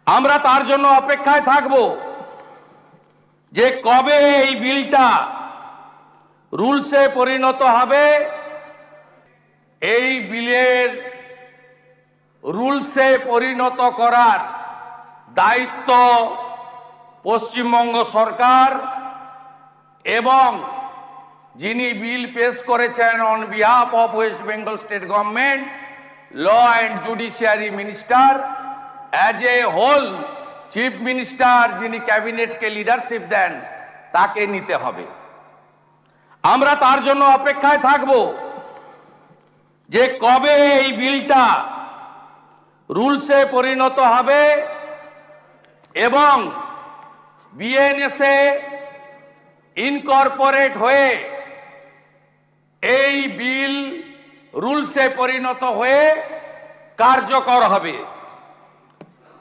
আমরা তার জন্য অপেক্ষায় থাকব যে কবে এই বিলটা রুলসে পরিণত হবে। এই বিলের রুলসে পরিণত করার দায়িত্ব পশ্চিমবঙ্গ সরকার এবং যিনি বিল পেশ করেছেন on behalf of West Bengal state government, law and judiciary minister as a whole, chief minister যিনি ক্যাবিনেটকে লিডারশিপ দেন তাকে নিতে হবে। আমরা তার জন্য অপেক্ষায় থাকব যে কবে এই বিলটা রুলসে পরিণত হবে এবং বিএনএসএ ইনকর্পোরেট হয়ে এই বিল রুলসে পরিণত হয়ে কার্যকর হবে।